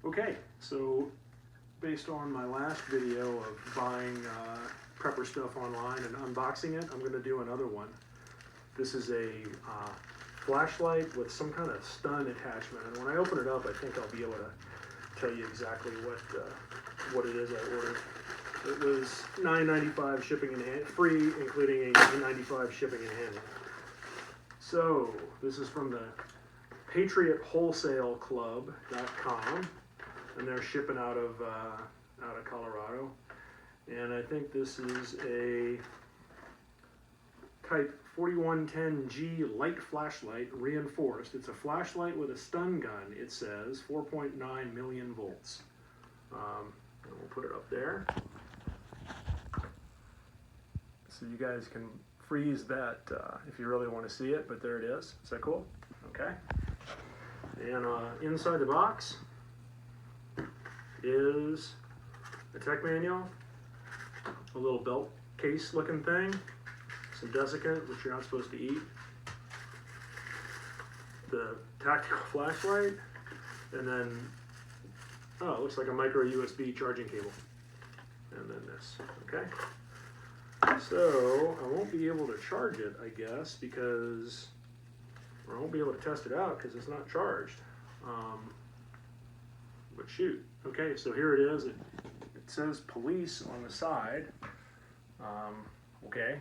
Okay, so based on my last video of buying prepper stuff online and unboxing it, I'm going to do another one. This is a flashlight with some kind of stun attachment, and when I open it up, I think I'll be able to tell you exactly what it is I ordered. It was $9.95 shipping and free, including a $9.95 shipping and handling. So this is from the Patriot Wholesale Club.com, and they're shipping out of Colorado. And I think this is a Type 4110G light flashlight, reinforced. It's a flashlight with a stun gun. It says 4.9 million volts. And we'll put it up there, so you guys can freeze that if you really want to see it. But there it is. Is that cool? Okay. And inside the box is a tech manual, a little belt case looking thing, some desiccant, which you're not supposed to eat, the tactical flashlight, and then, oh, it looks like a micro USB charging cable, and then this. Okay. So I won't be able to charge it, I guess, because I won't be able to test it out because it's not charged. But shoot. Okay, so here it is. It says police on the side. Okay.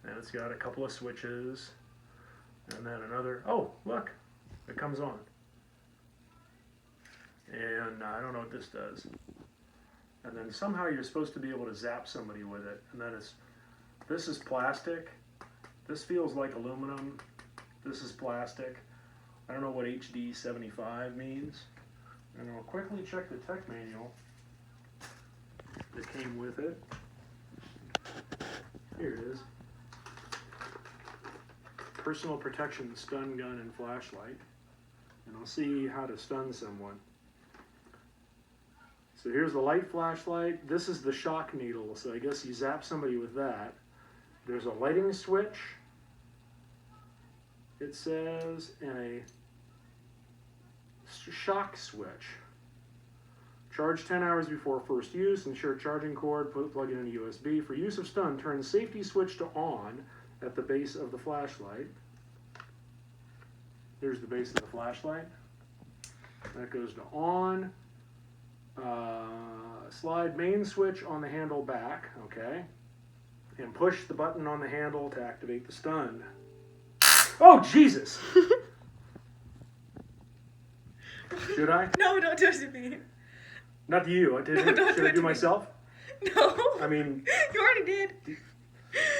And it's got a couple of switches. And then another. Oh, look. It comes on. And I don't know what this does. And then somehow you're supposed to be able to zap somebody with it. And then this is plastic. This feels like aluminum. This is plastic. I don't know what HD 75 means. And I'll quickly check the tech manual that came with it. Here it is. Personal protection, stun gun, and flashlight. And I'll see how to stun someone. So here's the light flashlight. This is the shock needle, so I guess you zap somebody with that. There's a lighting switch, it says, and a shock switch. Charge 10 hours before first use. Ensure charging cord. Plug it into USB. For use of stun, turn safety switch to on at the base of the flashlight. Here's the base of the flashlight. That goes to on. Slide main switch on the handle back, okay, and push the button on the handle to activate the stun. Oh, Jesus! Should I? No, don't do it to me. Not to you. Should I do myself? No. I mean, you already did.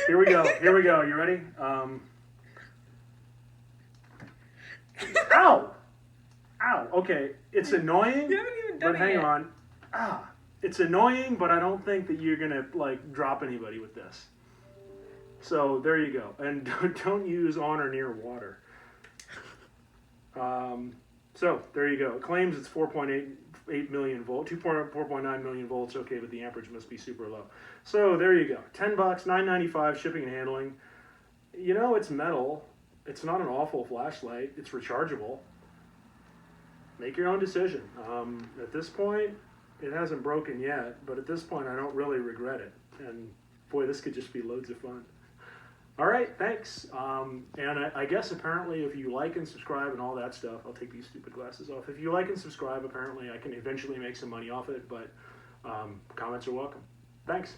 Here we go. Here we go. You ready? Ow! Ow. Okay. It's annoying. You haven't even done But it hang yet. on. It's annoying, but I don't think that you're gonna like drop anybody with this. So there you go. And don't use on or near water. So there you go. It claims it's 4.8 million volt, 4.9 million volts. Okay, but the amperage must be super low. So there you go. $10, $9.95 shipping and handling. You know, it's metal. It's not an awful flashlight. It's rechargeable. Make your own decision. At this point, it hasn't broken yet, but at this point, I don't really regret it. And boy, this could just be loads of fun. All right, thanks. And I guess apparently if you like and subscribe and all that stuff, I'll take these stupid glasses off. If you like and subscribe, apparently I can eventually make some money off it, but comments are welcome. Thanks.